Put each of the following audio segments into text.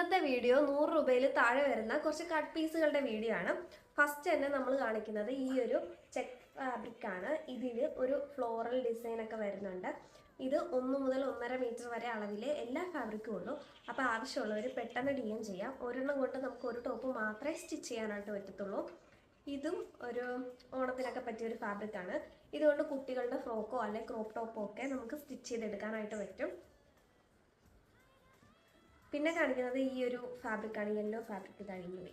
ഇന്നത്തെ വീഡിയോ 100 രൂപയിൽ താഴെ വരുന്ന കുറച്ച് കട്ട് പീസുകളുടെ വീഡിയോ ആണ്. ഫസ്റ്റ് തന്നെ നമ്മൾ കാണിക്കുന്നത് ഈ ഒരു ചെക്ക് ഫാബ്രിക് ആണ്. ഇതിൽ ഒരു ഫ്ലോറൽ ഡിസൈൻ ഒക്കെ വരുന്നുണ്ട്. ഇത് 1 മുതൽ 1.5 മീറ്റർ വരെ അളവിൽ എല്ലാ ഫാബ്രിക്കും ഉള്ളൂ. അപ്പോൾ ആവശ്യമുള്ളവർ പെട്ടെന്ന് DM ചെയ്യാം. ഒരെണ്ണം കൊണ്ട് നമുക്ക് ഒരു ടോപ്പ് മാത്രമേ സ്റ്റിച്ച് ചെയ്യാനായിട്ട് പറ്റത്തുള്ളൂ. ഇതും ഒരു ഓണത്തിനൊക്കെ പറ്റിയ ഒരു ഫാബ്രിക് ആണ്. ഇതുകൊണ്ട് കുട്ടികളുടെ ഫ്രോക്കോ അല്ലെങ്കിൽ ക്രോപ്പ് ടോപ്പോ ഒക്കെ നമുക്ക് സ്റ്റിച്ച് ചെയ്തെടുക്കാനായിട്ട് പറ്റും. പിന്നെ കാണിക്കുന്നത് ഈ ഒരു ഫാബ്രിക് ആണ്, യെല്ലോ ഫാബ്രിക് കഴിഞ്ഞത്.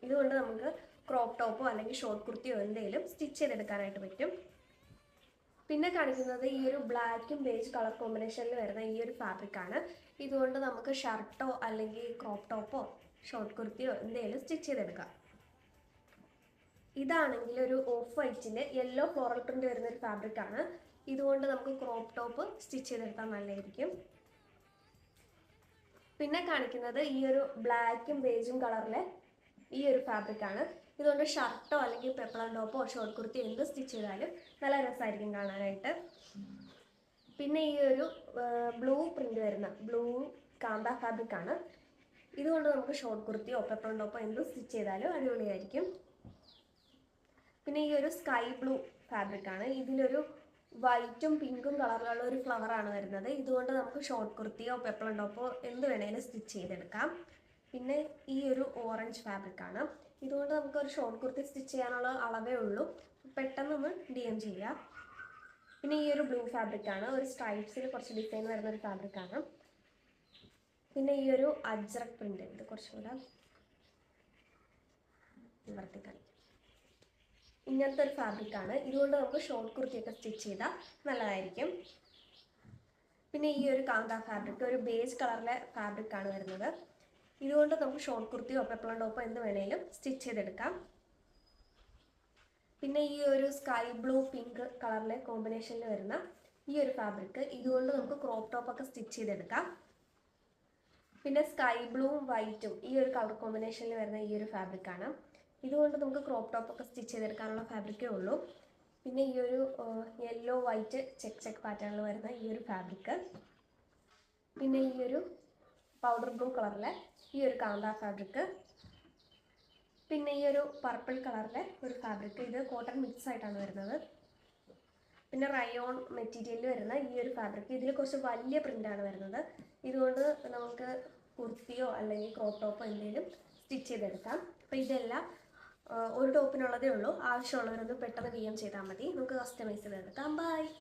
ഇതുകൊണ്ട് നമുക്ക് ക്രോപ്പ് ടോപ്പോ അല്ലെങ്കിൽ ഷോർട്ട് കുർത്തിയോ എന്തെങ്കിലും സ്റ്റിച്ച് ചെയ്തെടുക്കാനായിട്ട് പറ്റും. പിന്നെ കാണിക്കുന്നത് ഈ ഒരു ബ്ലാക്കും ബേജ് കളർ കോമ്പിനേഷനിൽ വരുന്ന ഈ ഒരു ഫാബ്രിക് ആണ്. ഇതുകൊണ്ട് നമുക്ക് ഷർട്ടോ അല്ലെങ്കിൽ ക്രോപ്പ് ടോപ്പോ ഷോർട്ട് കുർത്തിയോ എന്തെങ്കിലും സ്റ്റിച്ച് ചെയ്തെടുക്കാം. ഇതാണെങ്കിൽ ഒരു ഓഫ് വൈറ്റിന് യെല്ലോ ഫ്ലോറൽ പ്രിന്റ് വരുന്ന ഒരു ഫാബ്രിക് ആണ്. ഇതുകൊണ്ട് നമുക്ക് ക്രോപ്പ് ടോപ്പ് സ്റ്റിച്ച് ചെയ്തെടുത്താൽ നല്ലതായിരിക്കും. പിന്നെ കാണിക്കുന്നത് ഈ ഒരു ബ്ലാക്കും ബേജും കളറിലെ ഈ ഒരു ഫാബ്രിക് ആണ്. ഇതുകൊണ്ട് ഷർട്ടോ അല്ലെങ്കിൽ പെപ്ലം ടോപ്പോ ഷോർട്ട് കുർത്തി എന്ത് സ്റ്റിച്ച് ചെയ്താലും നല്ല രസമായിരിക്കും കാണാനായിട്ട്. പിന്നെ ഈ ഒരു ബ്ലൂ പ്രിന്റ് വരുന്ന ബ്ലൂ കാന്ത ഫാബ്രിക് ആണ്. ഇതുകൊണ്ട് നമുക്ക് ഷോർട്ട് കുർത്തിയോ പെപ്ലം ടോപ്പോ എന്ത് സ്റ്റിച്ച് ചെയ്താലും അടിപൊളിയായിരിക്കും. പിന്നെ ഈ ഒരു സ്കൈ ബ്ലൂ ഫാബ്രിക് ആണ്. ഇതിലൊരു വൈറ്റും പിങ്കും കളറിലുള്ള ഒരു ഫ്ലവർ ആണ് വരുന്നത്. ഇതുകൊണ്ട് നമുക്ക് ഷോർട്ട് കുർത്തിയോ പെപ്ലം ടോപ്പോ എന്ത് വേണേലും സ്റ്റിച്ച് ചെയ്തെടുക്കാം. പിന്നെ ഈ ഒരു ഓറഞ്ച് ഫാബ്രിക് ആണ്. ഇതുകൊണ്ട് നമുക്ക് ഒരു ഷോർട്ട് കുർത്തി സ്റ്റിച്ച് ചെയ്യാനുള്ള അളവേ ഉള്ളൂ. പെട്ടെന്ന് ഒന്ന് DM ചെയ്യാം. പിന്നെ ഈ ഒരു ബ്ലൂ ഫാബ്രിക് ആണ്. ഒരു സ്ട്രൈപ്സിൽ കുറച്ച് ഡിസൈൻ വരുന്ന ഒരു ഫാബ്രിക് ആണ്. പിന്നെ ഈ ഒരു അജ്രക് പ്രിന്റ്, ഇത് കുറച്ചുകൂടെ നിവർത്തിക്കാൻ ഇങ്ങനത്തെ ഒരു ഫാബ്രിക് ആണ്. ഇതുകൊണ്ട് നമുക്ക് ഷോർട്ട് കുർത്തിയൊക്കെ സ്റ്റിച്ച് ചെയ്താൽ നല്ലതായിരിക്കും. പിന്നെ ഈ ഒരു കാന്ത ഫാബ്രിക് ഒരു ബേജ് കളറിലെ ഫാബ്രിക് ആണ് വരുന്നത്. ഇതുകൊണ്ട് നമുക്ക് ഷോർട്ട് കുർത്തിയോ പെപ്ലം ടോപ്പോ എന്ത് വേണേലും സ്റ്റിച്ച് ചെയ്തെടുക്കാം. പിന്നെ ഈ ഒരു സ്കൈ ബ്ലൂ പിങ്ക് കളറിലെ കോമ്പിനേഷനിൽ വരുന്ന ഈ ഒരു ഫാബ്രിക്, ഇതുകൊണ്ട് നമുക്ക് ക്രോപ്പ് ടോപ്പൊക്കെ സ്റ്റിച്ച് ചെയ്തെടുക്കാം. പിന്നെ സ്കൈ ബ്ലൂവും വൈറ്റും ഈ ഒരു കളർ കോമ്പിനേഷനിൽ വരുന്ന ഈ ഒരു ഫാബ്രിക് ആണ്. ഇതുകൊണ്ട് നമുക്ക് ക്രോപ്പ് ടോപ്പൊക്കെ സ്റ്റിച്ച് ചെയ്തെടുക്കാനുള്ള ഫാബ്രിക്കേ ഉള്ളൂ. പിന്നെ ഈ ഒരു യെല്ലോ വൈറ്റ് ചെക്ക് പാറ്റേണിൽ വരുന്ന ഈ ഒരു ഫാബ്രിക്. പിന്നെ ഈ ഒരു പൗഡർ ബ്ലൂ കളറിലെ ഈ ഒരു കാന്ത ഫാബ്രിക്. പിന്നെ ഈ ഒരു പർപ്പിൾ കളറിലെ ഒരു ഫാബ്രിക്, ഇത് കോട്ടൺ മിക്സ് ആയിട്ടാണ് വരുന്നത്. പിന്നെ റയോൺ മെറ്റീരിയലിൽ വരുന്ന ഈ ഒരു ഫാബ്രിക്, ഇതിൽ കുറച്ച് വലിയ പ്രിൻ്റാണ് വരുന്നത്. ഇതുകൊണ്ട് നമുക്ക് കുർത്തിയോ അല്ലെങ്കിൽ ക്രോപ്പ് ടോപ്പോ എന്തെങ്കിലും സ്റ്റിച്ച് ചെയ്തെടുക്കാം. അപ്പോൾ ഇതെല്ലാം ഒരു ടോപ്പിനുള്ളതേ ഉള്ളൂ. ആവശ്യമുള്ളവരൊന്ന് പെട്ടെന്ന് DM ചെയ്താൽ മതി. നമുക്ക് കസ്റ്റമൈസ് ചെയ്തെടുക്കാം. ബൈ.